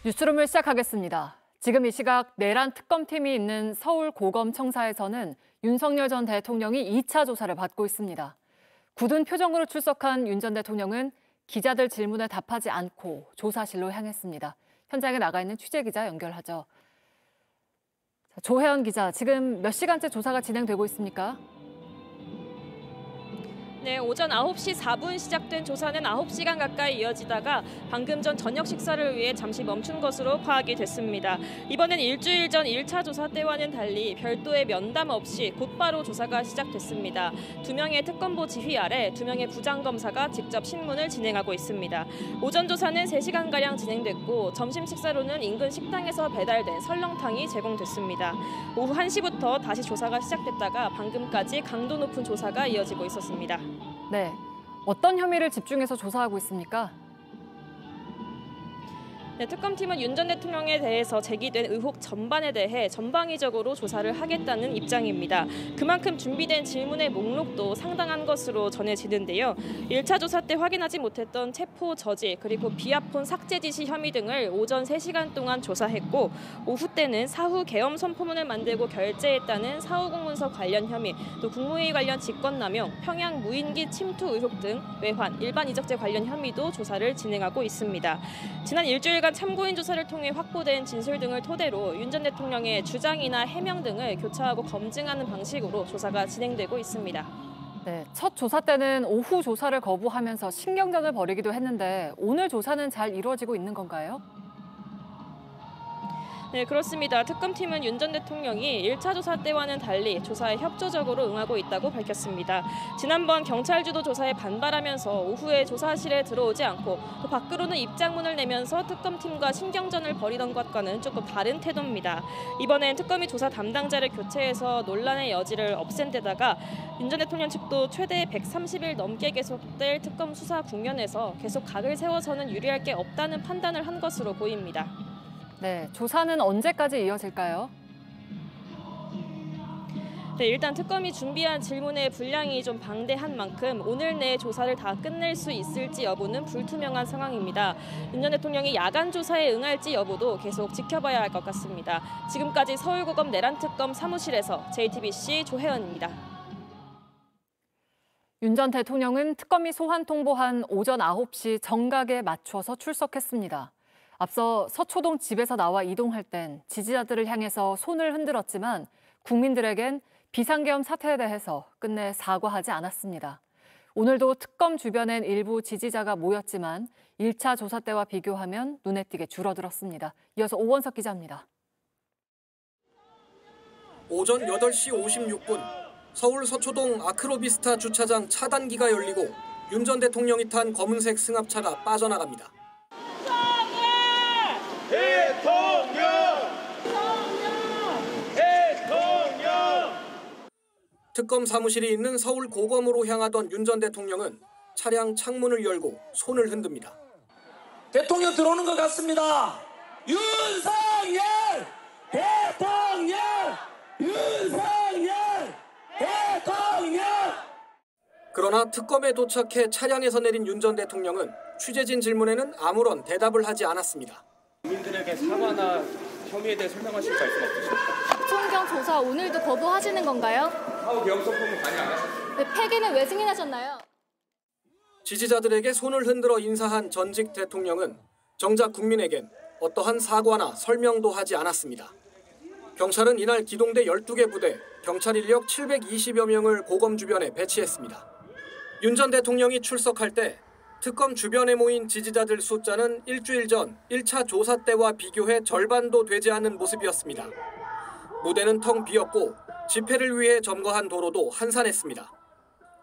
뉴스룸을 시작하겠습니다. 지금 이 시각 내란 특검팀이 있는 서울고검청사에서는 윤석열 전 대통령이 2차 조사를 받고 있습니다. 굳은 표정으로 출석한 윤 전 대통령은 기자들 질문에 답하지 않고 조사실로 향했습니다. 현장에 나가 있는 취재기자 연결하죠. 조혜연 기자, 지금 몇 시간째 조사가 진행되고 있습니까? 네, 오전 9시 4분 시작된 조사는 9시간 가까이 이어지다가 방금 전 저녁 식사를 위해 잠시 멈춘 것으로 파악이 됐습니다. 이번엔 일주일 전 1차 조사 때와는 달리 별도의 면담 없이 곧바로 조사가 시작됐습니다. 2명의 특검보 지휘 아래 2명의 부장검사가 직접 신문을 진행하고 있습니다. 오전 조사는 3시간가량 진행됐고 점심 식사로는 인근 식당에서 배달된 설렁탕이 제공됐습니다. 오후 1시부터 다시 조사가 시작됐다가 방금까지 강도 높은 조사가 이어지고 있었습니다. 네, 어떤 혐의를 집중해서 조사하고 있습니까? 네, 특검팀은 윤 전 대통령에 대해서 제기된 의혹 전반에 대해 전방위적으로 조사를 하겠다는 입장입니다. 그만큼 준비된 질문의 목록도 상당한 것으로 전해지는데요. 1차 조사 때 확인하지 못했던 체포 저지 그리고 비아폰 삭제 지시 혐의 등을 오전 3시간 동안 조사했고 오후 때는 사후 계엄 선포문을 만들고 결재했다는 사후공문서 관련 혐의, 또 국무회의 관련 직권남용, 평양 무인기 침투 의혹 등 외환, 일반 이적죄 관련 혐의도 조사를 진행하고 있습니다. 지난 일주일 참고인 조사를 통해 확보된 진술 등을 토대로 윤 전 대통령의 주장이나 해명 등을 교차하고 검증하는 방식으로 조사가 진행되고 있습니다. 네, 첫 조사 때는 오후 조사를 거부하면서 신경전을 벌이기도 했는데 오늘 조사는 잘 이루어지고 있는 건가요? 네, 그렇습니다. 특검팀은 윤 전 대통령이 1차 조사 때와는 달리 조사에 협조적으로 응하고 있다고 밝혔습니다. 지난번 경찰 주도 조사에 반발하면서 오후에 조사실에 들어오지 않고 또 밖으로는 입장문을 내면서 특검팀과 신경전을 벌이던 것과는 조금 다른 태도입니다. 이번엔 특검이 조사 담당자를 교체해서 논란의 여지를 없앤 데다가 윤 전 대통령 측도 최대 130일 넘게 계속될 특검 수사 국면에서 계속 각을 세워서는 유리할 게 없다는 판단을 한 것으로 보입니다. 네, 조사는 언제까지 이어질까요? 네, 일단 특검이 준비한 질문의 분량이 좀 방대한 만큼 오늘 내에 조사를 다 끝낼 수 있을지 여부는 불투명한 상황입니다. 윤 전 대통령이 야간 조사에 응할지 여부도 계속 지켜봐야 할 것 같습니다. 지금까지 서울고검 내란특검 사무실에서 JTBC 조혜연입니다. 윤 전 대통령은 특검이 소환 통보한 오전 9시 정각에 맞춰서 출석했습니다. 앞서 서초동 집에서 나와 이동할 땐 지지자들을 향해서 손을 흔들었지만 국민들에겐 비상계엄 사태에 대해서 끝내 사과하지 않았습니다. 오늘도 특검 주변엔 일부 지지자가 모였지만 1차 조사 때와 비교하면 눈에 띄게 줄어들었습니다. 이어서 오원석 기자입니다. 오전 8시 56분 서울 서초동 아크로비스타 주차장 차단기가 열리고 윤 전 대통령이 탄 검은색 승합차가 빠져나갑니다. 특검 사무실이 있는 서울 고검으로 향하던 윤 전 대통령은 차량 창문을 열고 손을 흔듭니다. 대통령 들어오는 것 같습니다. 윤석열 대통령! 윤석열 대통령! 그러나 특검에 도착해 차량에서 내린 윤 전 대통령은 취재진 질문에는 아무런 대답을 하지 않았습니다. 국민들에게 사과나 혐의에 대해 설명하실 말씀 없으십니까? 박종경 조사 오늘도 거부하시는 건가요? 사후 계엄 선포문 관여 안 하셨습니까? 네, 폐기는 왜 승인하셨나요? 지지자들에게 손을 흔들어 인사한 전직 대통령은 정작 국민에겐 어떠한 사과나 설명도 하지 않았습니다. 경찰은 이날 기동대 12개 부대, 경찰 인력 720여 명을 고검 주변에 배치했습니다. 윤 전 대통령이 출석할 때 특검 주변에 모인 지지자들 숫자는 일주일 전 1차 조사 때와 비교해 절반도 되지 않는 모습이었습니다. 무대는 텅 비었고 집회를 위해 점거한 도로도 한산했습니다.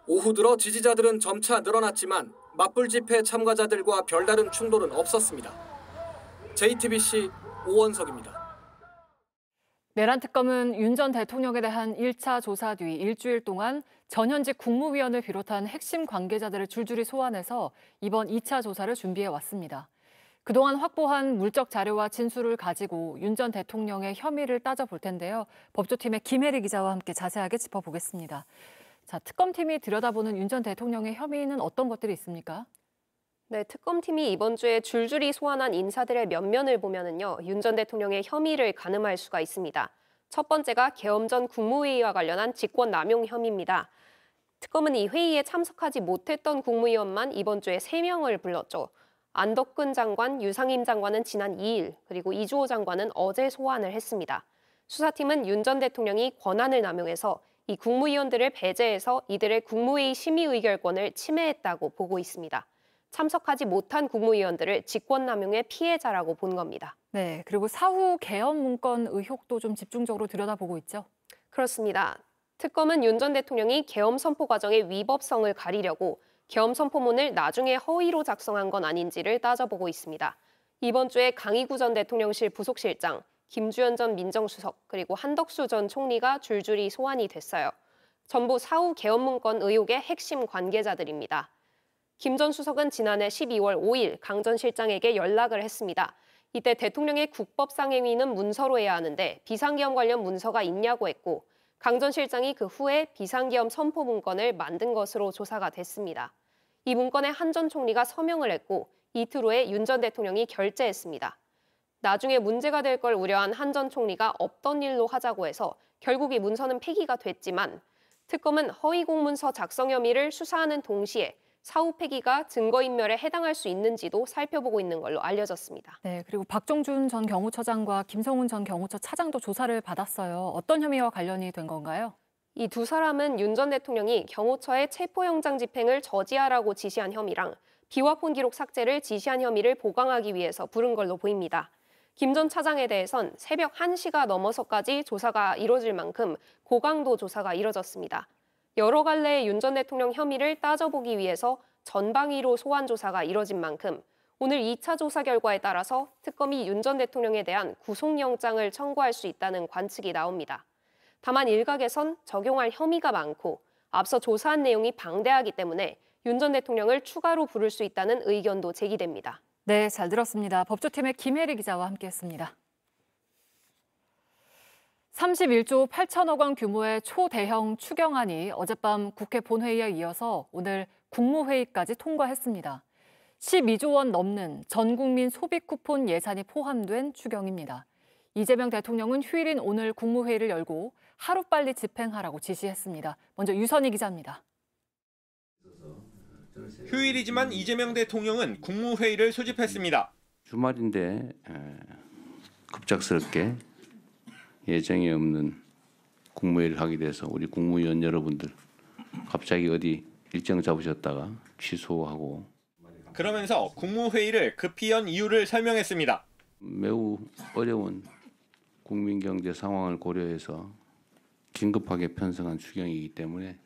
오후 들어 지지자들은 점차 늘어났지만 맞불 집회 참가자들과 별다른 충돌은 없었습니다. JTBC 오원석입니다. 내란특검은 윤 전 대통령에 대한 1차 조사 뒤 일주일 동안 전현직 국무위원을 비롯한 핵심 관계자들을 줄줄이 소환해서 이번 2차 조사를 준비해 왔습니다. 그동안 확보한 물적 자료와 진술을 가지고 윤 전 대통령의 혐의를 따져볼 텐데요. 법조팀의 김혜리 기자와 함께 자세하게 짚어보겠습니다. 자, 특검팀이 들여다보는 윤 전 대통령의 혐의는 어떤 것들이 있습니까? 네, 특검팀이 이번 주에 줄줄이 소환한 인사들의 면면을 보면은요, 윤 전 대통령의 혐의를 가늠할 수가 있습니다. 첫 번째가 계엄 전 국무회의와 관련한 직권남용 혐의입니다. 특검은 이 회의에 참석하지 못했던 국무위원만 이번 주에 3명을 불렀죠. 안덕근 장관, 유상임 장관은 지난 2일, 그리고 이주호 장관은 어제 소환을 했습니다. 수사팀은 윤 전 대통령이 권한을 남용해서 이 국무위원들을 배제해서 이들의 국무회의 심의 의결권을 침해했다고 보고 있습니다. 참석하지 못한 국무위원들을 직권남용의 피해자라고 본 겁니다. 네, 그리고 사후 계엄 문건 의혹도 좀 집중적으로 들여다보고 있죠. 그렇습니다. 특검은 윤 전 대통령이 계엄 선포 과정의 위법성을 가리려고 계엄 선포문을 나중에 허위로 작성한 건 아닌지를 따져보고 있습니다. 이번 주에 강희구 전 대통령실 부속실장, 김주현 전 민정수석, 그리고 한덕수 전 총리가 줄줄이 소환이 됐어요. 전부 사후 계엄 문건 의혹의 핵심 관계자들입니다. 김 전 수석은 지난해 12월 5일 강 전 실장에게 연락을 했습니다. 이때 대통령의 국법상 행위는 문서로 해야 하는데 비상계엄 관련 문서가 있냐고 했고 강 전 실장이 그 후에 비상계엄 선포 문건을 만든 것으로 조사가 됐습니다. 이 문건에 한 전 총리가 서명을 했고 이틀 후에 윤 전 대통령이 결재했습니다. 나중에 문제가 될 걸 우려한 한 전 총리가 없던 일로 하자고 해서 결국 이 문서는 폐기가 됐지만 특검은 허위 공문서 작성 혐의를 수사하는 동시에 사후 폐기가 증거인멸에 해당할 수 있는지도 살펴보고 있는 걸로 알려졌습니다. 네, 그리고 박종준 전 경호처장과 김성훈 전 경호처 차장도 조사를 받았어요. 어떤 혐의와 관련이 된 건가요? 이 두 사람은 윤 전 대통령이 경호처에 체포영장 집행을 저지하라고 지시한 혐의랑 비화폰 기록 삭제를 지시한 혐의를 보강하기 위해서 부른 걸로 보입니다. 김 전 차장에 대해선 새벽 1시가 넘어서까지 조사가 이뤄질 만큼 고강도 조사가 이뤄졌습니다. 여러 갈래의 윤 전 대통령 혐의를 따져보기 위해서 전방위로 소환 조사가 이뤄진 만큼 오늘 2차 조사 결과에 따라서 특검이 윤 전 대통령에 대한 구속영장을 청구할 수 있다는 관측이 나옵니다. 다만 일각에선 적용할 혐의가 많고 앞서 조사한 내용이 방대하기 때문에 윤 전 대통령을 추가로 부를 수 있다는 의견도 제기됩니다. 네, 잘 들었습니다. 법조팀의 김혜리 기자와 함께했습니다. 31조 8천억 원 규모의 초대형 추경안이 어젯밤 국회 본회의에 이어서 오늘 국무회의까지 통과했습니다. 12조 원 넘는 전국민 소비 쿠폰 예산이 포함된 추경입니다. 이재명 대통령은 휴일인 오늘 국무회의를 열고 하루빨리 집행하라고 지시했습니다. 먼저 유선희 기자입니다. 휴일이지만 이재명 대통령은 국무회의를 소집했습니다. 주말인데 급작스럽게 예정이 없는 국무회의를 하게 돼서 우리 국무위원 여러분들 갑자기 어디 일정 잡으셨다가 취소하고 그러면서 국무회의를 급히 연 이유를 설명했습니다. 매우 어려운 국민 경제 상황을 고려해서 긴급하게 편성한 추경이기 때문에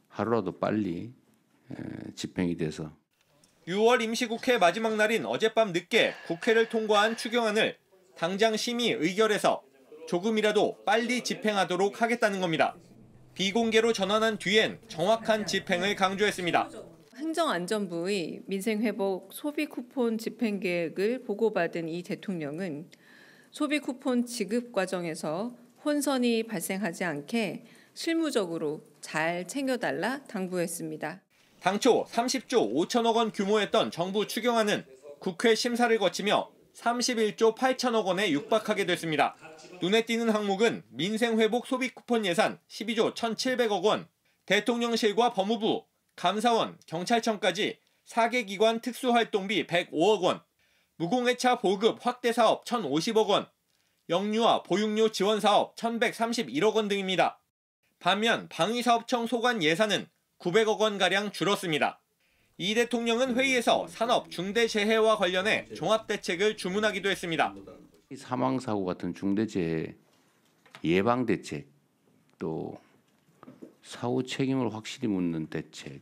하루라도 빨리 집행이 돼서 6월 임시국회 마지막 날인 어젯밤 늦게 국회를 통과한 추경안을 당장 심의 의결해서 조금이라도 빨리 집행하도록 하겠다는 겁니다. 비공개로 전환한 뒤엔 정확한 집행을 강조했습니다. 행정안전부의 민생회복 소비쿠폰 집행계획을 보고받은 이 대통령은 소비쿠폰 지급 과정에서 혼선이 발생하지 않게 실무적으로 잘 챙겨달라 당부했습니다. 당초 30조 5천억 원 규모였던 정부 추경안은 국회 심사를 거치며 31조 8천억 원에 육박하게 됐습니다. 눈에 띄는 항목은 민생회복 소비쿠폰 예산 12조 1,700억 원, 대통령실과 법무부, 감사원, 경찰청까지 4개 기관 특수활동비 105억 원, 무공해차 보급 확대 사업 1,050억 원, 영유아 보육료 지원 사업 1,131억 원 등입니다. 반면 방위사업청 소관 예산은 900억 원가량 줄었습니다. 이 대통령은 회의에서 산업 중대재해와 관련해 종합대책을 주문하기도 했습니다. 사망사고 같은 중대재해 예방대책, 또 사후 책임을 확실히 묻는 대책,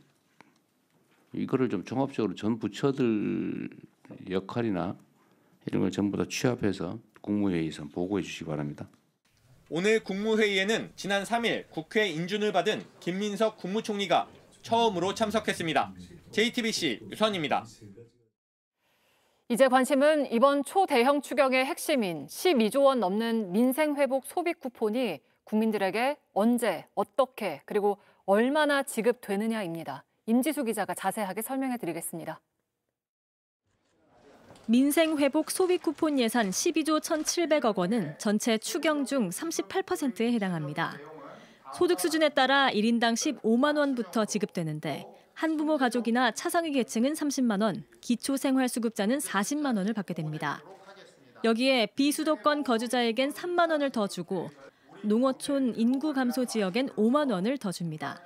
이거를 좀 종합적으로 전 부처들 역할이나 이런 걸 전부 다 취합해서 국무회의에서 보고해 주시기 바랍니다. 오늘 국무회의에는 지난 3일 국회 인준을 받은 김민석 국무총리가 처음으로 참석했습니다. JTBC 유선입니다. 이제 관심은 이번 초대형 추경의 핵심인 12조 원 넘는 민생회복 소비 쿠폰이 국민들에게 언제, 어떻게, 그리고 얼마나 지급되느냐입니다. 임지수 기자가 자세하게 설명해 드리겠습니다. 민생회복 소비 쿠폰 예산 12조 1,700억 원은 전체 추경 중 38%에 해당합니다. 소득 수준에 따라 1인당 15만 원부터 지급되는데 한부모 가족이나 차상위 계층은 30만 원, 기초생활수급자는 40만 원을 받게 됩니다. 여기에 비수도권 거주자에겐 3만 원을 더 주고 농어촌 인구 감소 지역엔 5만 원을 더 줍니다.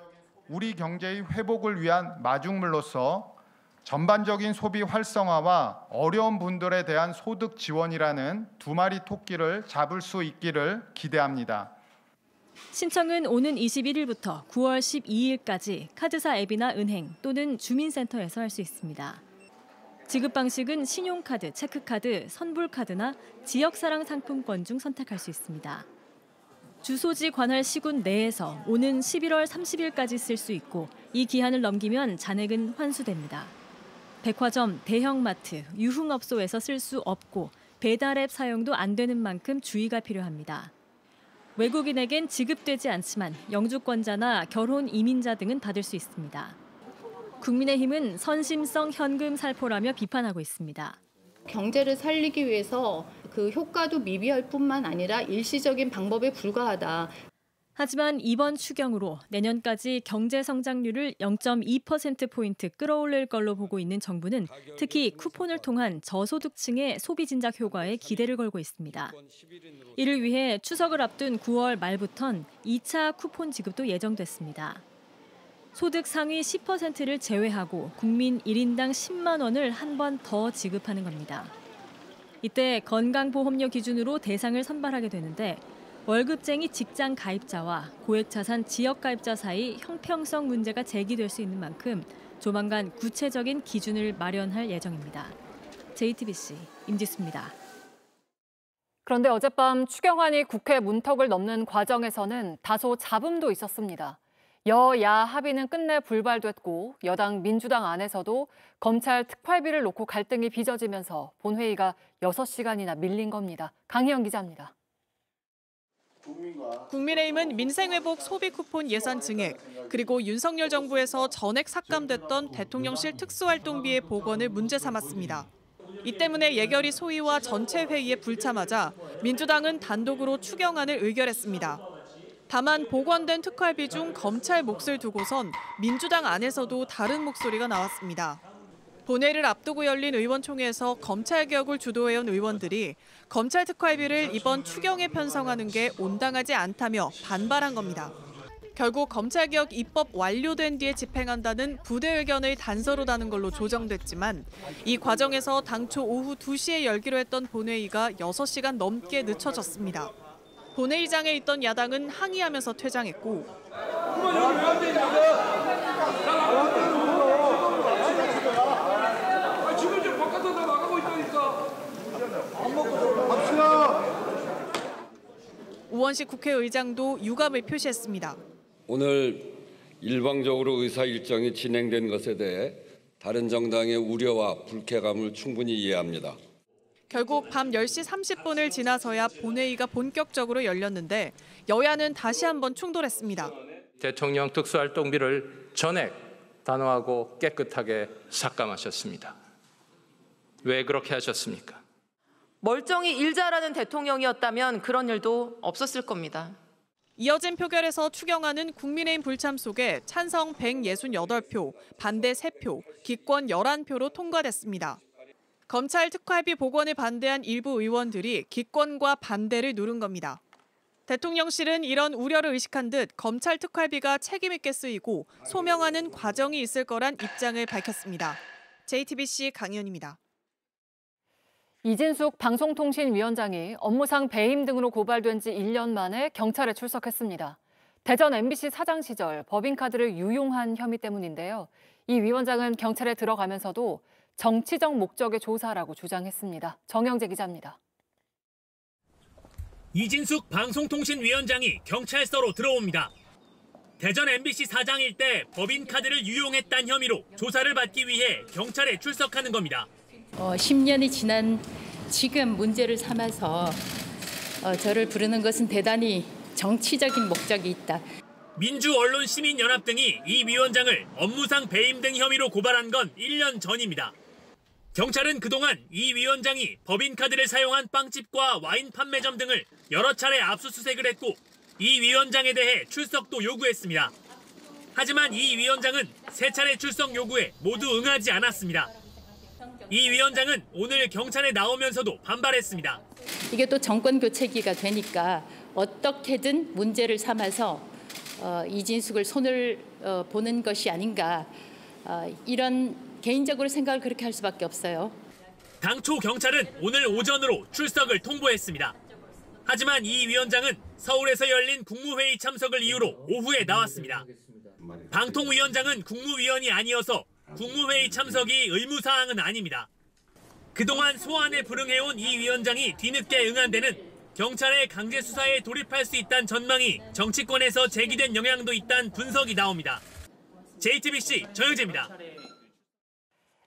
우리 경제의 회복을 위한 마중물로서 전반적인 소비 활성화와 어려운 분들에 대한 소득 지원이라는 두 마리 토끼를 잡을 수 있기를 기대합니다. 신청은 오는 21일부터 9월 12일까지 카드사 앱이나 은행 또는 주민센터에서 할 수 있습니다. 지급 방식은 신용카드, 체크카드, 선불카드나 지역사랑 상품권 중 선택할 수 있습니다. 주소지 관할 시군 내에서 오는 11월 30일까지 쓸 수 있고 이 기한을 넘기면 잔액은 환수됩니다. 백화점, 대형마트, 유흥업소에서 쓸 수 없고 배달앱 사용도 안 되는 만큼 주의가 필요합니다. 외국인에겐 지급되지 않지만 영주권자나 결혼 이민자 등은 받을 수 있습니다. 국민의힘은 선심성 현금 살포라며 비판하고 있습니다. 경제를 살리기 위해서 그 효과도 미비할 뿐만 아니라 일시적인 방법에 불과하다. 하지만 이번 추경으로 내년까지 경제 성장률을 0.2%포인트 끌어올릴 걸로 보고 있는 정부는 특히 쿠폰을 통한 저소득층의 소비 진작 효과에 기대를 걸고 있습니다. 이를 위해 추석을 앞둔 9월 말부턴 2차 쿠폰 지급도 예정됐습니다. 소득 상위 10%를 제외하고 국민 1인당 10만 원을 한 번 더 지급하는 겁니다. 이때 건강보험료 기준으로 대상을 선발하게 되는데 월급쟁이 직장 가입자와 고액자산 지역 가입자 사이 형평성 문제가 제기될 수 있는 만큼 조만간 구체적인 기준을 마련할 예정입니다. JTBC 임지수입니다. 그런데 어젯밤 추경안이 국회 문턱을 넘는 과정에서는 다소 잡음도 있었습니다. 여야 합의는 끝내 불발됐고 여당 민주당 안에서도 검찰 특활비를 놓고 갈등이 빚어지면서 본회의가 6시간이나 밀린 겁니다. 강희영 기자입니다. 국민의힘은 민생회복 소비 쿠폰 예산 증액, 그리고 윤석열 정부에서 전액 삭감됐던 대통령실 특수활동비의 복원을 문제 삼았습니다. 이 때문에 예결위 소위와 전체 회의에 불참하자 민주당은 단독으로 추경안을 의결했습니다. 다만 복원된 특활비 중 검찰 몫을 두고선 민주당 안에서도 다른 목소리가 나왔습니다. 본회의를 앞두고 열린 의원총회에서 검찰개혁을 주도해온 의원들이 검찰 특활비를 이번 추경에 편성하는 게 온당하지 않다며 반발한 겁니다. 결국 검찰개혁 입법 완료된 뒤에 집행한다는 부대 의견의 단서로 다는 걸로 조정됐지만 이 과정에서 당초 오후 2시에 열기로 했던 본회의가 6시간 넘게 늦춰졌습니다. 본회의장에 있던 야당은 항의하면서 퇴장했고 우원식 국회의장도 유감을 표시했습니다. 오늘 일방적으로 의사 일정이 진행된 것에 대해 다른 정당의 우려와 불쾌감을 충분히 이해합니다. 결국 밤 10시 30분을 지나서야 본회의가 본격적으로 열렸는데 여야는 다시 한번 충돌했습니다. 대통령 특수활동비를 전액 단호하고 깨끗하게 삭감하셨습니다. 왜 그렇게 하셨습니까? 멀쩡히 일 잘하는 대통령이었다면 그런 일도 없었을 겁니다. 이어진 표결에서 추경안은 국민의힘 불참 속에 찬성 168표, 반대 3표, 기권 11표로 통과됐습니다. 검찰 특활비 복원을 반대한 일부 의원들이 기권과 반대를 누른 겁니다. 대통령실은 이런 우려를 의식한 듯 검찰 특활비가 책임 있게 쓰이고 소명하는 과정이 있을 거란 입장을 밝혔습니다. JTBC 강희연입니다. 이진숙 방송통신위원장이 업무상 배임 등으로 고발된 지 1년 만에 경찰에 출석했습니다. 대전 MBC 사장 시절 법인카드를 유용한 혐의 때문인데요. 이 위원장은 경찰에 들어가면서도 정치적 목적의 조사라고 주장했습니다. 정영재 기자입니다. 이진숙 방송통신위원장이 경찰서로 들어옵니다. 대전 MBC 사장일 때 법인카드를 유용했다는 혐의로 조사를 받기 위해 경찰에 출석하는 겁니다. 10년이 지난 지금 문제를 삼아서 저를 부르는 것은 대단히 정치적인 목적이 있다. 민주언론시민연합 등이 이 위원장을 업무상 배임 등 혐의로 고발한 건 1년 전입니다. 경찰은 그동안 이 위원장이 법인카드를 사용한 빵집과 와인 판매점 등을 여러 차례 압수수색을 했고 이 위원장에 대해 출석도 요구했습니다. 하지만 이 위원장은 3차례 출석 요구에 모두 응하지 않았습니다. 이 위원장은 오늘 경찰에 나오면서도 반발했습니다. 이게 또 정권 교체기가 되니까 어떻게든 문제를 삼아서 이진숙을 손을 보는 것이 아닌가 이런 개인적으로 생각을 그렇게 할 수밖에 없어요. 당초 경찰은 오늘 오전으로 출석을 통보했습니다. 하지만 이 위원장은 서울에서 열린 국무회의 참석을 이유로 오후에 나왔습니다. 방통위원장은 국무위원이 아니어서 국무회의 참석이 의무사항은 아닙니다. 그동안 소환에 불응해온 이 위원장이 뒤늦게 응한 데는 경찰의 강제 수사에 돌입할 수 있다는 전망이 정치권에서 제기된 영향도 있다는 분석이 나옵니다. JTBC 정영재입니다.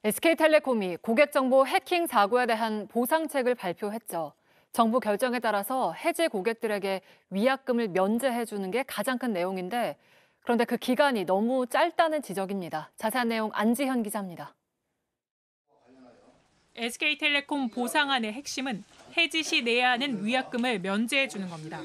SK텔레콤이 고객정보 해킹 사고에 대한 보상책을 발표했죠. 정부 결정에 따라서 해지 고객들에게 위약금을 면제해 주는 게 가장 큰 내용인데 그런데 그 기간이 너무 짧다는 지적입니다. 자세한 내용 안지현 기자입니다. SK텔레콤 보상안의 핵심은 해지 시 내야 하는 위약금을 면제해 주는 겁니다.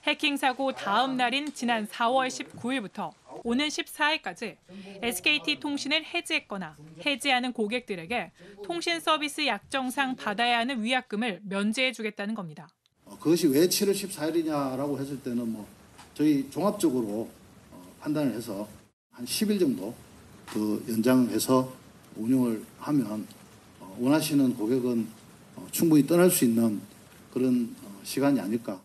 해킹 사고 다음 날인 지난 4월 19일부터 오는 14일까지 SKT통신을 해지했거나 해지하는 고객들에게 통신 서비스 약정상 받아야 하는 위약금을 면제해 주겠다는 겁니다. 그것이 왜 7월 14일이냐라고 했을 때는 저희 종합적으로 판단을 해서 한 10일 정도 그 연장해서 운영을 하면 원하시는 고객은 충분히 떠날 수 있는 그런 시간이 아닐까.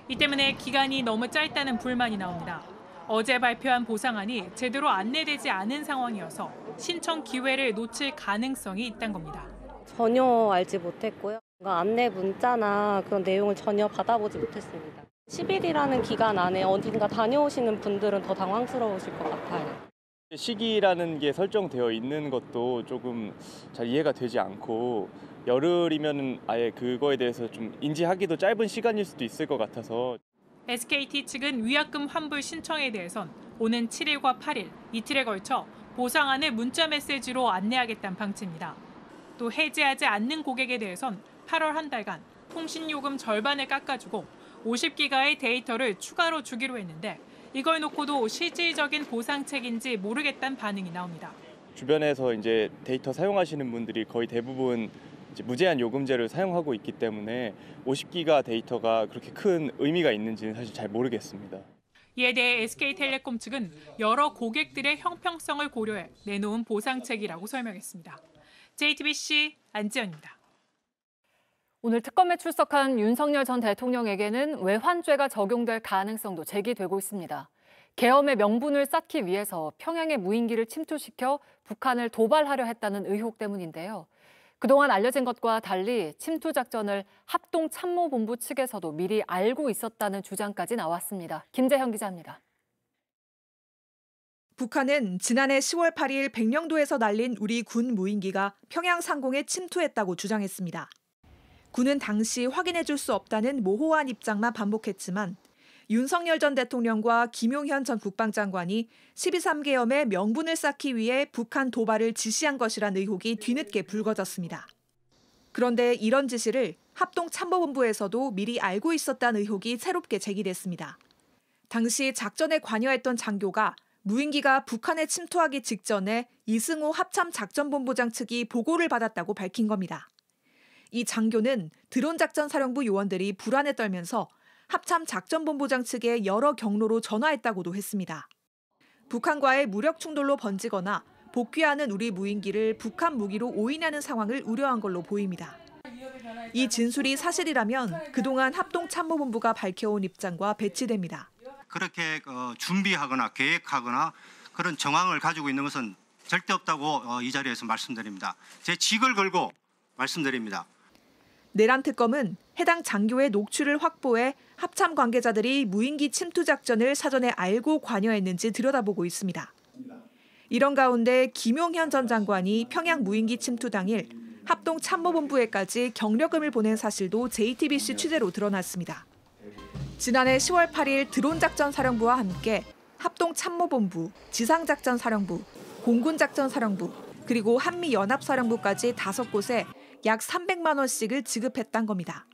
이 때문에 기간이 너무 짧다는 불만이 나옵니다. 어제 발표한 보상안이 제대로 안내되지 않은 상황이어서 신청 기회를 놓칠 가능성이 있다는 겁니다. 전혀 알지 못했고요. 안내 문자나 그런 내용을 전혀 받아보지 못했습니다. 10일이라는 기간 안에 어딘가 다녀오시는 분들은 더 당황스러우실 것 같아요. 시기라는 게 설정되어 있는 것도 조금 잘 이해가 되지 않고 열흘이면 아예 그거에 대해서 좀 인지하기도 짧은 시간일 수도 있을 것 같아서 SKT 측은 위약금 환불 신청에 대해선 오는 7일과 8일 이틀에 걸쳐 보상안을 문자 메시지로 안내하겠다는 방침입니다. 또 해지하지 않는 고객에 대해선 8월 한 달간 통신요금 절반을 깎아주고 50기가의 데이터를 추가로 주기로 했는데 이걸 놓고도 실질적인 보상책인지 모르겠다는 반응이 나옵니다. 주변에서 이제 데이터 사용하시는 분들이 거의 대부분 이제 무제한 요금제를 사용하고 있기 때문에 50기가 데이터가 그렇게 큰 의미가 있는지는 사실 잘 모르겠습니다. 이에 대해 SK텔레콤 측은 여러 고객들의 형평성을 고려해 내놓은 보상책이라고 설명했습니다. JTBC 안지연입니다. 오늘 특검에 출석한 윤석열 전 대통령에게는 외환죄가 적용될 가능성도 제기되고 있습니다. 계엄의 명분을 쌓기 위해서 평양의 무인기를 침투시켜 북한을 도발하려 했다는 의혹 때문인데요. 그동안 알려진 것과 달리 침투 작전을 합동참모본부 측에서도 미리 알고 있었다는 주장까지 나왔습니다. 김재형 기자입니다. 북한은 지난해 10월 8일 백령도에서 날린 우리 군 무인기가 평양 상공에 침투했다고 주장했습니다. 군은 당시 확인해 줄 수 없다는 모호한 입장만 반복했지만 윤석열 전 대통령과 김용현 전 국방장관이 12.3계엄의 명분을 쌓기 위해 북한 도발을 지시한 것이란 의혹이 뒤늦게 불거졌습니다. 그런데 이런 지시를 합동참모본부에서도 미리 알고 있었다는 의혹이 새롭게 제기됐습니다. 당시 작전에 관여했던 장교가 무인기가 북한에 침투하기 직전에 이승호 합참작전본부장 측이 보고를 받았다고 밝힌 겁니다. 이 장교는 드론작전사령부 요원들이 불안에 떨면서 합참작전본부장 측에 여러 경로로 전화했다고도 했습니다. 북한과의 무력 충돌로 번지거나 복귀하는 우리 무인기를 북한 무기로 오인하는 상황을 우려한 걸로 보입니다. 이 진술이 사실이라면 그동안 합동참모본부가 밝혀온 입장과 배치됩니다. 그렇게 준비하거나 계획하거나 그런 정황을 가지고 있는 것은 절대 없다고 이 자리에서 말씀드립니다. 제 직을 걸고 말씀드립니다. 내란 특검은 해당 장교의 녹취를 확보해 합참 관계자들이 무인기 침투 작전을 사전에 알고 관여했는지 들여다보고 있습니다. 이런 가운데 김용현 전 장관이 평양 무인기 침투 당일 합동참모본부에까지 경력금을 보낸 사실도 JTBC 취재로 드러났습니다. 지난해 10월 8일 드론작전사령부와 함께 합동참모본부, 지상작전사령부, 공군작전사령부, 그리고 한미연합사령부까지 5곳에 약 300만 원씩을 지급했단 겁니다.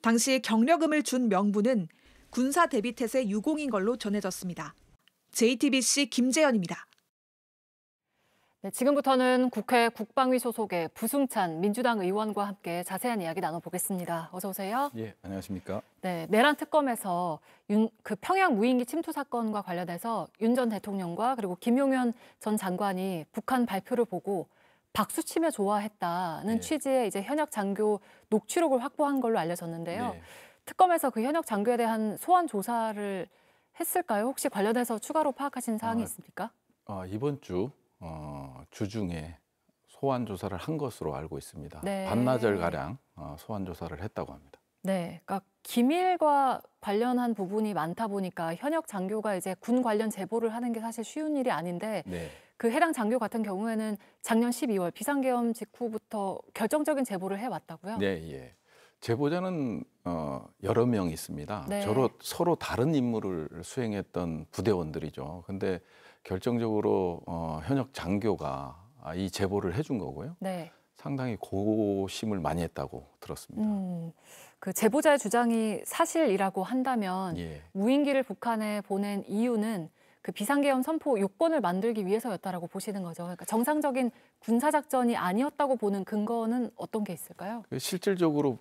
당시 경력금을 준 명부는 군사 대비태세 유공인 걸로 전해졌습니다. JTBC 김재현입니다. 네, 지금부터는 국회 국방위 소속의 부승찬 민주당 의원과 함께 자세한 이야기 나눠보겠습니다. 어서 오세요. 예, 안녕하십니까. 네, 내란 특검에서 그 평양 무인기 침투 사건과 관련해서 윤 전 대통령과 그리고 김용현 전 장관이 북한 발표를 보고 박수치며 좋아했다는 취지의 이제 현역 장교 녹취록을 확보한 걸로 알려졌는데요. 특검에서 그 현역 장교에 대한 소환 조사를 했을까요? 혹시 관련해서 추가로 파악하신 사항이 있습니까? 이번 주 주중에 소환 조사를 한 것으로 알고 있습니다. 네. 반나절 가량 소환 조사를 했다고 합니다. 네, 그러니까 기밀과 관련한 부분이 많다 보니까 현역 장교가 이제 군 관련 제보를 하는 게 사실 쉬운 일이 아닌데 그 해당 장교 같은 경우에는 작년 12월 비상계엄 직후부터 결정적인 제보를 해왔다고요? 네, 예. 제보자는 여러 명 있습니다. 네. 서로 다른 임무를 수행했던 부대원들이죠. 근데 결정적으로 현역 장교가 이 제보를 해준 거고요. 네. 상당히 고심을 많이 했다고 들었습니다. 그 제보자의 주장이 사실이라고 한다면 무인기를 북한에 보낸 이유는 그 비상계엄 선포 요건을 만들기 위해서였다라고 보시는 거죠. 그러니까 정상적인 군사작전이 아니었다고 보는 근거는 어떤 게 있을까요? 실질적으로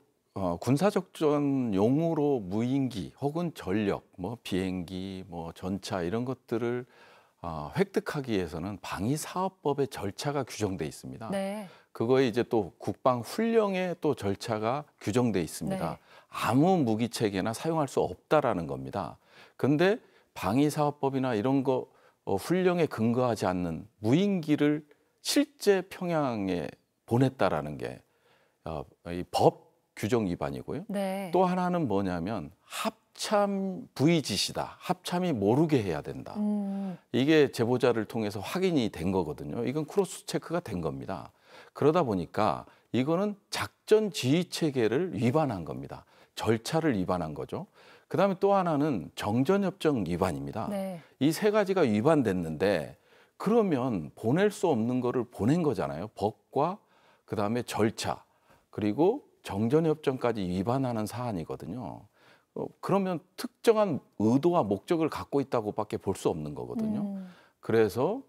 군사작전용으로 무인기 혹은 전력, 뭐 비행기, 뭐 전차 이런 것들을 획득하기 위해서는 방위사업법의 절차가 규정돼 있습니다. 네. 그거에 이제 또 국방훈령에 또 절차가 규정돼 있습니다. 네. 아무 무기 체계나 사용할 수 없다라는 겁니다. 근데 방위사업법이나 이런 거 훈령에 근거하지 않는 무인기를 실제 평양에 보냈다라는 게 이 법 규정 위반이고요. 네. 또 하나는 뭐냐면 합참 부의짓이다. 합참이 모르게 해야 된다. 이게 제보자를 통해서 확인이 된 거거든요. 이건 크로스 체크가 된 겁니다. 그러다 보니까 이거는 작전 지휘 체계를 위반한 겁니다. 절차를 위반한 거죠. 그다음에 또 하나는 정전협정 위반입니다. 네. 이 세 가지가 위반됐는데 그러면 보낼 수 없는 거를 보낸 거잖아요. 법과 그다음에 절차 그리고 정전협정까지 위반하는 사안이거든요. 그러면 특정한 의도와 목적을 갖고 있다고밖에 볼 수 없는 거거든요. 그래서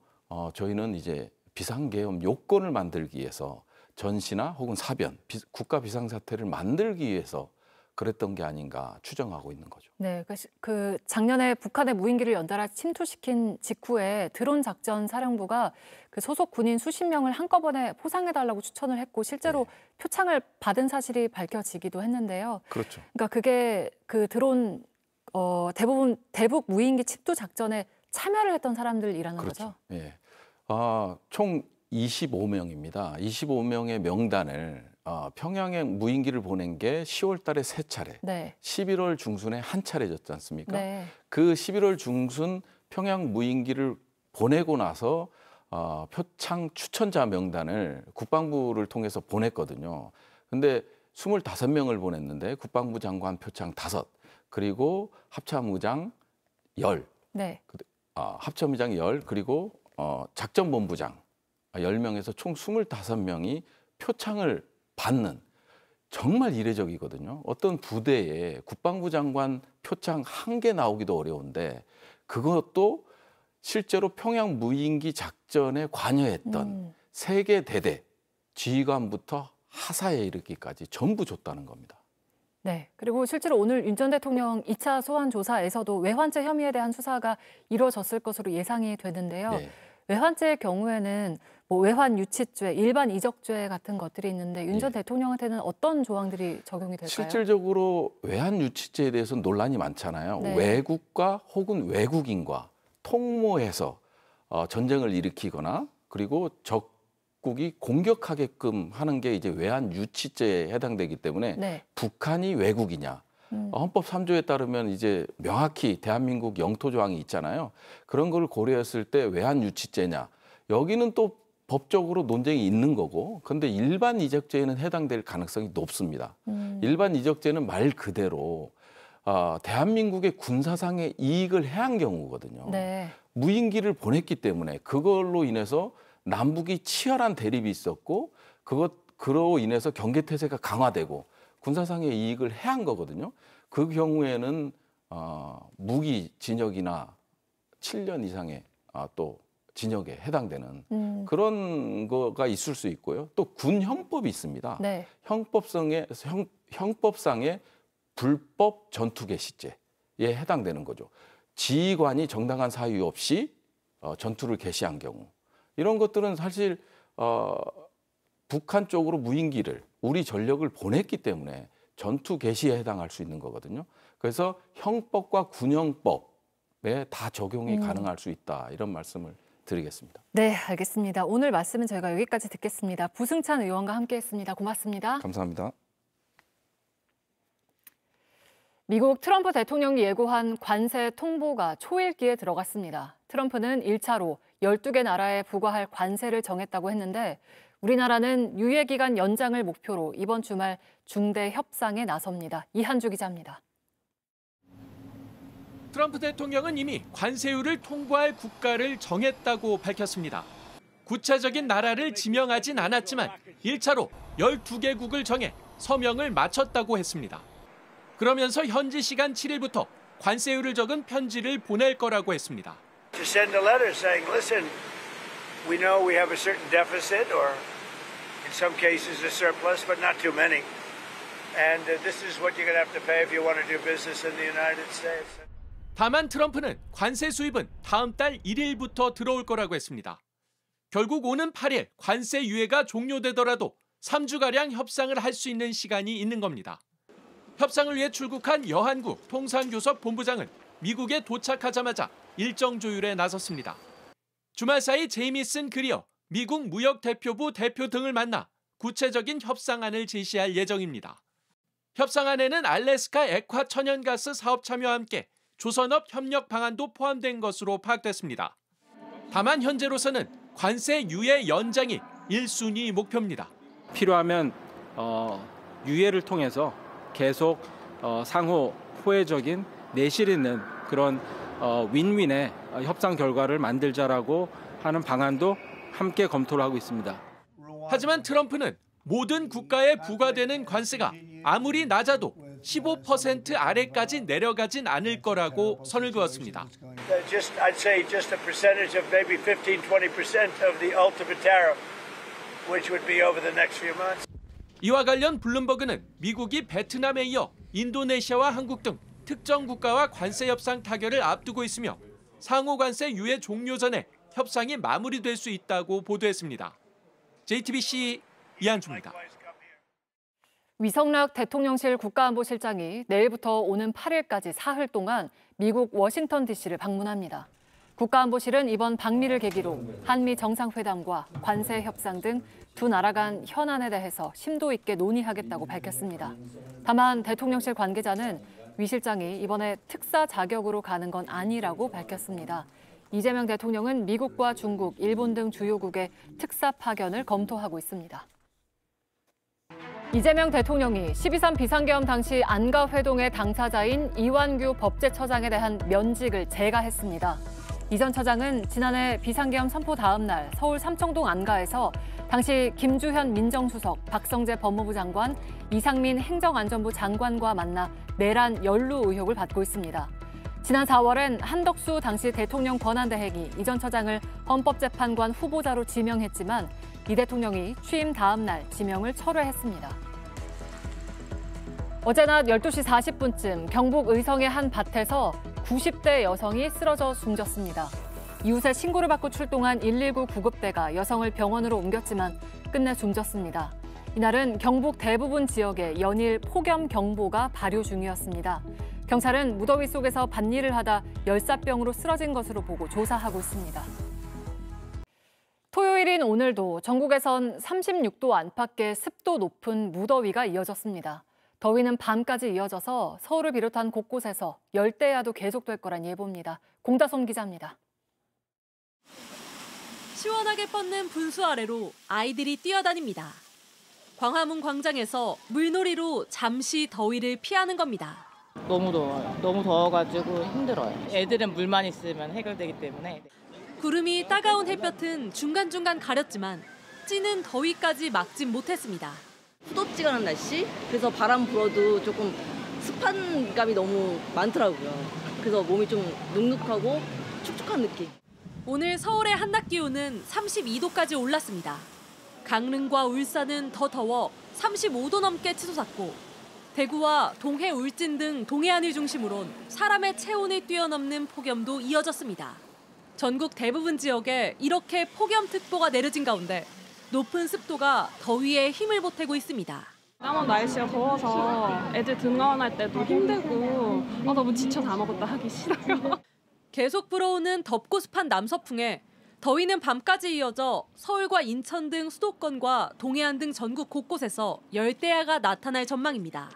저희는 이제 비상계엄 요건을 만들기 위해서 전시나 혹은 사변, 국가 비상사태를 만들기 위해서 그랬던 게 아닌가 추정하고 있는 거죠. 네, 그 작년에 북한의 무인기를 연달아 침투시킨 직후에 드론 작전 사령부가 그 소속 군인 수십 명을 한꺼번에 포상해달라고 추천을 했고 실제로 표창을 받은 사실이 밝혀지기도 했는데요. 그렇죠. 그러니까 그게 그 드론 대부분 대북 무인기 침투 작전에 참여를 했던 사람들이라는 그렇죠. 거죠. 예. 총 25명입니다. 25명의 명단을 평양에 무인기를 보낸 게 10월 달에 3차례, 네. 11월 중순에 한 차례였지 않습니까? 네. 그 11월 중순 평양 무인기를 보내고 나서 표창 추천자 명단을 국방부를 통해서 보냈거든요. 근데 25명을 보냈는데 국방부 장관 표창 5, 그리고 합참의장 10, 네. 합참의장 10, 그리고 작전본부장 10명에서 총 25명이 표창을 받는 정말 이례적이거든요. 어떤 부대에 국방부 장관 표창 1개 나오기도 어려운데 그것도 실제로 평양 무인기 작전에 관여했던 세계 대대 지휘관부터 하사에 이르기까지 전부 줬다는 겁니다. 네. 그리고 실제로 오늘 윤 전 대통령 2차 소환 조사에서도 외환죄 혐의에 대한 수사가 이루어졌을 것으로 예상이 되는데요. 네. 외환죄의 경우에는 뭐 외환 유치죄, 일반 이적죄 같은 것들이 있는데 윤 전 대통령한테는 어떤 조항들이 적용이 될까요? 실질적으로 외환 유치죄에 대해서는 논란이 많잖아요. 네. 외국과 혹은 외국인과 통모해서 전쟁을 일으키거나 그리고 적국이 공격하게끔 하는 게 이제 외환 유치죄에 해당되기 때문에 네. 북한이 외국이냐. 헌법 3조에 따르면 이제 명확히 대한민국 영토 조항이 있잖아요. 그런 걸 고려했을 때 외환 유치죄냐. 여기는 또 법적으로 논쟁이 있는 거고, 근데 일반 이적죄에는 해당될 가능성이 높습니다. 일반 이적죄는 말 그대로 대한민국의 군사상의 이익을 해한 경우거든요. 네. 무인기를 보냈기 때문에 그걸로 인해서 남북이 치열한 대립이 있었고 그로 인해서 경계태세가 강화되고 군사상의 이익을 해한 거거든요. 그 경우에는 무기 징역이나 7년 이상의 또 징역에 해당되는 그런 거가 있을 수 있고요. 또 군 형법이 있습니다. 네. 형법상의 불법 전투 개시죄에 해당되는 거죠. 지휘관이 정당한 사유 없이 전투를 개시한 경우 이런 것들은 사실 북한 쪽으로 무인기를 우리 전력을 보냈기 때문에 전투 개시에 해당할 수 있는 거거든요. 그래서 형법과 군형법에 다 적용이 가능할 수 있다 이런 말씀을 드리겠습니다. 네, 알겠습니다. 오늘 말씀은 저희가 여기까지 듣겠습니다. 부승찬 의원과 함께했습니다. 고맙습니다. 감사합니다. 미국 트럼프 대통령이 예고한 관세 통보가 초읽기에 들어갔습니다. 트럼프는 1차로 12개 나라에 부과할 관세를 정했다고 했는데 우리나라는 유예기간 연장을 목표로 이번 주말 중대 협상에 나섭니다. 이한주 기자입니다. 트럼프 대통령은 이미 관세율을 통보할 국가를 정했다고 밝혔습니다. 구체적인 나라를 지명하진 않았지만 1차로 12개국을 정해 서명을 마쳤다고 했습니다. 그러면서 현지 시간 7일부터 관세율을 적은 편지를 보낼 거라고 했습니다. To send a letter saying, listen, we know we have a certain deficit or in some cases a surplus, but not too many. And this is what you're going to have to pay if you want to do business in the United States. 다만 트럼프는 관세 수입은 다음 달 1일부터 들어올 거라고 했습니다. 결국 오는 8일 관세 유예가 종료되더라도 3주가량 협상을 할 수 있는 시간이 있는 겁니다. 협상을 위해 출국한 여한국 통상교섭 본부장은 미국에 도착하자마자 일정 조율에 나섰습니다. 주말 사이 제이미슨 그리어 미국 무역대표부 대표 등을 만나 구체적인 협상안을 제시할 예정입니다. 협상안에는 알래스카 액화 천연가스 사업 참여와 함께 조선업 협력 방안도 포함된 것으로 파악됐습니다. 다만 현재로서는 관세 유예 연장이 1순위 목표입니다. 필요하면 유예를 통해서 계속 상호 호혜적인 내실 있는 그런 윈윈의 협상 결과를 만들자라고 하는 방안도 함께 검토를 하고 있습니다. 하지만 트럼프는 모든 국가에 부과되는 관세가 아무리 낮아도 15% 아래까지 내려가진 않을 거라고 선을 그었습니다. I'd say just a percentage of maybe 15-20% of the ultimate tariff, which would be over the next few months. 이와 관련 블룸버그는 미국이 베트남에 이어 인도네시아와 한국 등 특정 국가와 관세 협상 타결을 앞두고 있으며 상호 관세 유예 종료 전에 협상이 마무리될 수 있다고 보도했습니다. JTBC 이한주입니다. 위성락 대통령실 국가안보실장이 내일부터 오는 8일까지 사흘 동안 미국 워싱턴 DC를 방문합니다. 국가안보실은 이번 방미를 계기로 한미 정상회담과 관세 협상 등 두 나라 간 현안에 대해서 심도 있게 논의하겠다고 밝혔습니다. 다만 대통령실 관계자는 위 실장이 이번에 특사 자격으로 가는 건 아니라고 밝혔습니다. 이재명 대통령은 미국과 중국, 일본 등 주요국의 특사 파견을 검토하고 있습니다. 이재명 대통령이 12.3 비상계엄 당시 안가 회동의 당사자인 이완규 법제처장에 대한 면직을 재가했습니다. 이 전 처장은 지난해 비상계엄 선포 다음 날 서울 삼청동 안가에서 당시 김주현 민정수석, 박성재 법무부 장관, 이상민 행정안전부 장관과 만나 내란 연루 의혹을 받고 있습니다. 지난 4월엔 한덕수 당시 대통령 권한대행이 이 전 처장을 헌법재판관 후보자로 지명했지만 이 대통령이 취임 다음 날 지명을 철회했습니다. 어제 낮 12시 40분쯤 경북 의성의 한 밭에서 90대 여성이 쓰러져 숨졌습니다. 이웃의 신고를 받고 출동한 119 구급대가 여성을 병원으로 옮겼지만 끝내 숨졌습니다. 이날은 경북 대부분 지역에 연일 폭염 경보가 발효 중이었습니다. 경찰은 무더위 속에서 밭일을 하다 열사병으로 쓰러진 것으로 보고 조사하고 있습니다. 토요일인 오늘도 전국에선 36도 안팎의 습도 높은 무더위가 이어졌습니다. 더위는 밤까지 이어져서 서울을 비롯한 곳곳에서 열대야도 계속될 거란 예보입니다. 공다솜 기자입니다. 시원하게 뻗는 분수 아래로 아이들이 뛰어다닙니다. 광화문 광장에서 물놀이로 잠시 더위를 피하는 겁니다. 너무 더워요. 너무 더워가지고 힘들어요. 애들은 물만 있으면 해결되기 때문에. 구름이 따가운 햇볕은 중간중간 가렸지만 찌는 더위까지 막진 못했습니다. 후덥지근한 날씨, 그래서 바람 불어도 조금 습한 감이 너무 많더라고요. 그래서 몸이 좀 눅눅하고 축축한 느낌. 오늘 서울의 한낮 기온은 32도까지 올랐습니다. 강릉과 울산은 더 더워 35도 넘게 치솟았고 대구와 동해 울진 등 동해안을 중심으론 사람의 체온을 뛰어넘는 폭염도 이어졌습니다. 전국 대부분 지역에 이렇게 폭염특보가 내려진 가운데 높은 습도가 더위에 힘을 보태고 있습니다. 너무 날씨가 더워서 애들 등하원할 때도 힘들고 너무 지쳐 다 먹었다 하기 싫어요. 계속 불어오는 덥고 습한 남서풍에 더위는 밤까지 이어져 서울과 인천 등 수도권과 동해안 등 전국 곳곳에서 열대야가 나타날 전망입니다.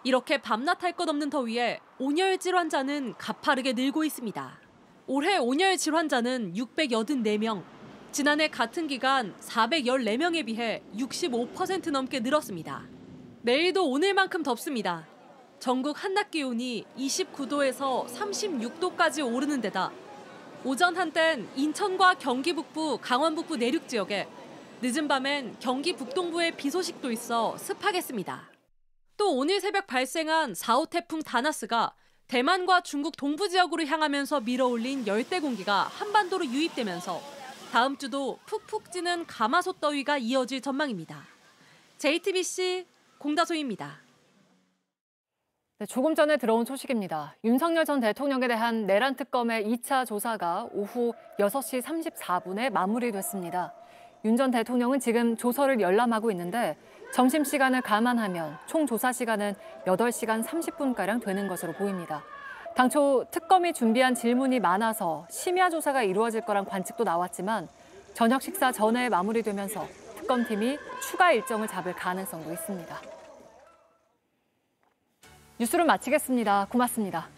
이렇게 밤낮 할 것 없는 더위에 온열 질환자는 가파르게 늘고 있습니다. 올해 온열 질환자는 684명, 지난해 같은 기간 414명에 비해 65% 넘게 늘었습니다. 내일도 오늘만큼 덥습니다. 전국 한낮 기온이 29도에서 36도까지 오르는 데다 오전 한땐 인천과 경기 북부, 강원 북부 내륙 지역에 늦은 밤엔 경기 북동부에 비 소식도 있어 습하겠습니다. 또 오늘 새벽 발생한 4호 태풍 다나스가 대만과 중국 동부 지역으로 향하면서 밀어올린 열대 공기가 한반도로 유입되면서 다음 주도 푹푹 찌는 가마솥 더위가 이어질 전망입니다. JTBC 공다소입니다. 네, 조금 전에 들어온 소식입니다. 윤석열 전 대통령에 대한 내란 특검의 2차 조사가 오후 6시 34분에 마무리됐습니다. 윤 전 대통령은 지금 조서를 열람하고 있는데 점심시간을 감안하면 총 조사 시간은 8시간 30분가량 되는 것으로 보입니다. 당초 특검이 준비한 질문이 많아서 심야 조사가 이루어질 거란 관측도 나왔지만 저녁 식사 전에 마무리되면서 특검팀이 추가 일정을 잡을 가능성도 있습니다. 뉴스를 마치겠습니다. 고맙습니다.